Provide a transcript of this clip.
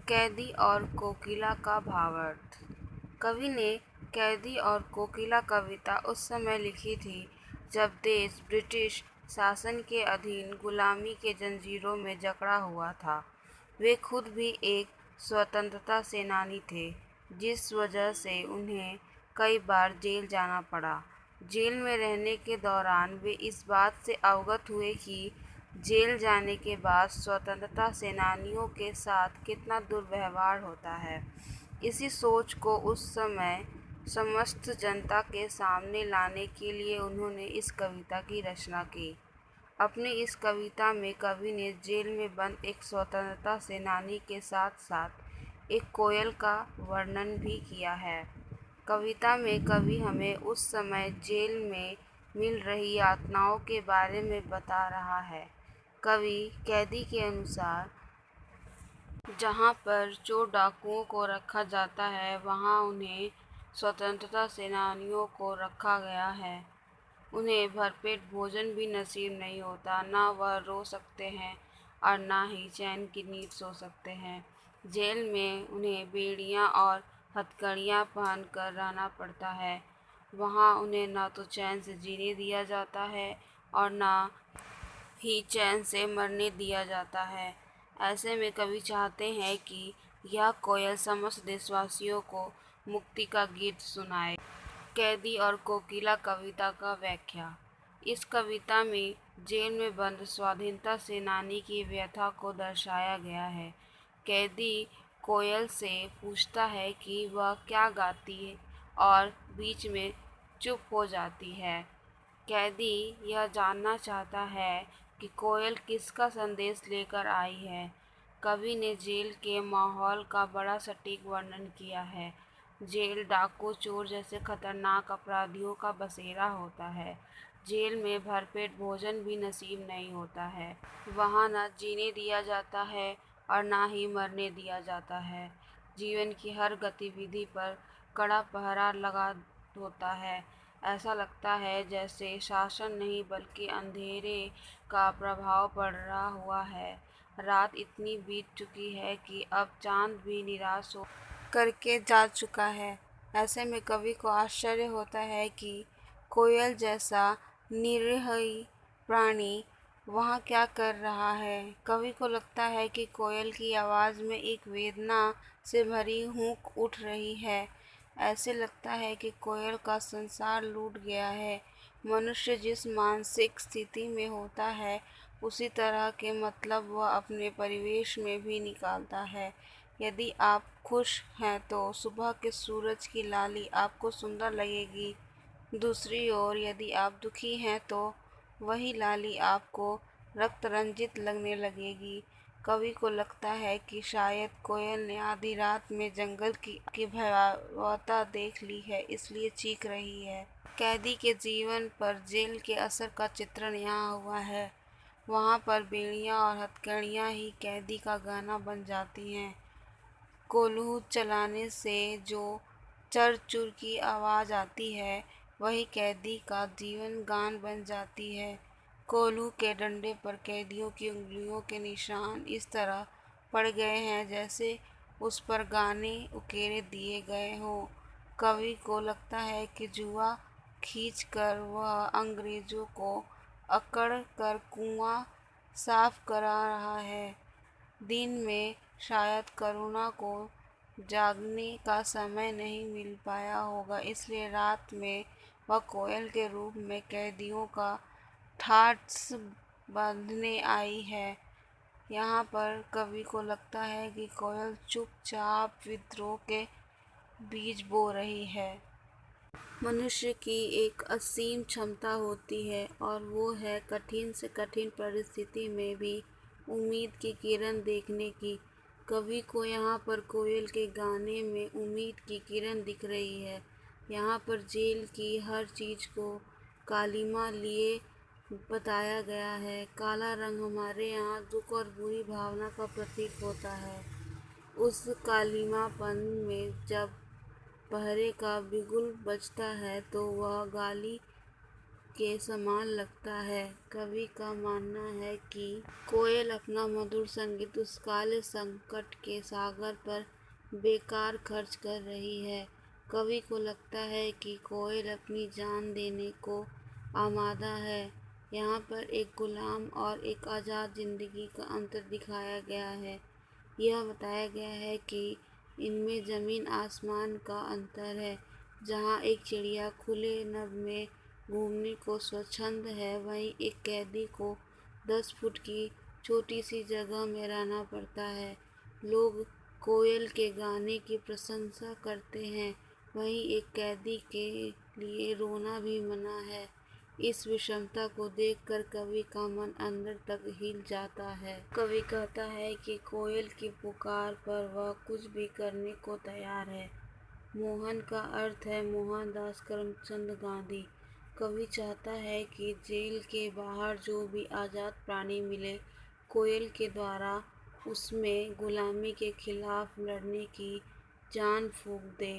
कैदी और कोकिला का भावार्थ। कवि ने कैदी और कोकिला कविता उस समय लिखी थी जब देश ब्रिटिश शासन के अधीन गुलामी के जंजीरों में जकड़ा हुआ था। वे खुद भी एक स्वतंत्रता सेनानी थे, जिस वजह से उन्हें कई बार जेल जाना पड़ा। जेल में रहने के दौरान वे इस बात से अवगत हुए कि जेल जाने के बाद स्वतंत्रता सेनानियों के साथ कितना दुर्व्यवहार होता है। इसी सोच को उस समय समस्त जनता के सामने लाने के लिए उन्होंने इस कविता की रचना की। अपनी इस कविता में कवि ने जेल में बंद एक स्वतंत्रता सेनानी के साथ साथ एक कोयल का वर्णन भी किया है। कविता में कवि हमें उस समय जेल में मिल रही यातनाओं के बारे में बता रहा है। कवि कैदी के अनुसार जहाँ पर चोर डाकुओं को रखा जाता है, वहाँ उन्हें स्वतंत्रता सेनानियों को रखा गया है। उन्हें भरपेट भोजन भी नसीब नहीं होता, ना वह रो सकते हैं और ना ही चैन की नींद सो सकते हैं। जेल में उन्हें बेड़ियाँ और हथकड़ियाँ पहन कर रहना पड़ता है। वहाँ उन्हें ना तो चैन से जीने दिया जाता है और ना ही चैन से मरने दिया जाता है। ऐसे में कवि चाहते हैं कि यह कोयल समस्त देशवासियों को मुक्ति का गीत सुनाए। कैदी और कोकिला कविता का व्याख्या। इस कविता में जेल में बंद स्वाधीनता सेनानी की व्यथा को दर्शाया गया है। कैदी कोयल से पूछता है कि वह क्या गाती है और बीच में चुप हो जाती है। कैदी यह जानना चाहता है कि कोयल किसका संदेश लेकर आई है। कवि ने जेल के माहौल का बड़ा सटीक वर्णन किया है। जेल डाकू चोर जैसे खतरनाक अपराधियों का बसेरा होता है। जेल में भरपेट भोजन भी नसीब नहीं होता है। वहाँ न जीने दिया जाता है और ना ही मरने दिया जाता है। जीवन की हर गतिविधि पर कड़ा पहरा लगा होता है। ऐसा लगता है जैसे शासन नहीं बल्कि अंधेरे का प्रभाव पड़ रहा हुआ है। रात इतनी बीत चुकी है कि अब चांद भी निराश हो करके जा चुका है। ऐसे में कवि को आश्चर्य होता है कि कोयल जैसा निरीह प्राणी वहाँ क्या कर रहा है। कवि को लगता है कि कोयल की आवाज़ में एक वेदना से भरी हूंक उठ रही है। ऐसे लगता है कि कोयल का संसार लूट गया है। मनुष्य जिस मानसिक स्थिति में होता है, उसी तरह के मतलब वह अपने परिवेश में भी निकालता है। यदि आप खुश हैं तो सुबह के सूरज की लाली आपको सुंदर लगेगी। दूसरी ओर यदि आप दुखी हैं तो वही लाली आपको रक्त रंजित लगने लगेगी। कवि को लगता है कि शायद कोयल ने आधी रात में जंगल की भयावहता देख ली है, इसलिए चीख रही है। कैदी के जीवन पर जेल के असर का चित्रण यहाँ हुआ है। वहाँ पर बेड़ियाँ और हथकड़ियाँ ही कैदी का गाना बन जाती हैं। कोल्हू चलाने से जो चर-चुर की आवाज़ आती है, वही कैदी का जीवन गान बन जाती है। कोल्हू के डंडे पर कैदियों की उंगलियों के निशान इस तरह पड़ गए हैं जैसे उस पर गाने उकेरे दिए गए हों। कवि को लगता है कि जुआ खींचकर वह अंग्रेजों को अकड़ कर कुआं साफ करा रहा है। दिन में शायद करुणा को जागने का समय नहीं मिल पाया होगा, इसलिए रात में वह कोयल के रूप में कैदियों का ठाठ बांधने आई है। यहाँ पर कवि को लगता है कि कोयल चुपचाप विद्रोह के बीज बो रही है। मनुष्य की एक असीम क्षमता होती है और वो है कठिन से कठिन परिस्थिति में भी उम्मीद की किरण देखने की। कवि को यहाँ पर कोयल के गाने में उम्मीद की किरण दिख रही है। यहाँ पर जेल की हर चीज़ को कालिमा लिए बताया गया है। काला रंग हमारे यहाँ दुख और बुरी भावना का प्रतीक होता है। उस कालिमापन में जब पहरे का बिगुल बजता है तो वह गाली के समान लगता है। कवि का मानना है कि कोयल अपना मधुर संगीत उस काले संकट के सागर पर बेकार खर्च कर रही है। कवि को लगता है कि कोयल अपनी जान देने को आमादा है। यहाँ पर एक गुलाम और एक आज़ाद जिंदगी का अंतर दिखाया गया है। यह बताया गया है कि इनमें ज़मीन आसमान का अंतर है। जहाँ एक चिड़िया खुले नभ में घूमने को स्वच्छंद है, वहीं एक कैदी को 10 फुट की छोटी सी जगह में रहना पड़ता है। लोग कोयल के गाने की प्रशंसा करते हैं, वहीं एक कैदी के लिए रोना भी मना है। इस विषमता को देखकर कवि का मन अंदर तक हिल जाता है। कवि कहता है कि कोयल की पुकार पर वह कुछ भी करने को तैयार है। मोहन का अर्थ है मोहनदास करमचंद गांधी। कवि चाहता है कि जेल के बाहर जो भी आज़ाद प्राणी मिले, कोयल के द्वारा उसमें गुलामी के खिलाफ लड़ने की जान फूंक दे।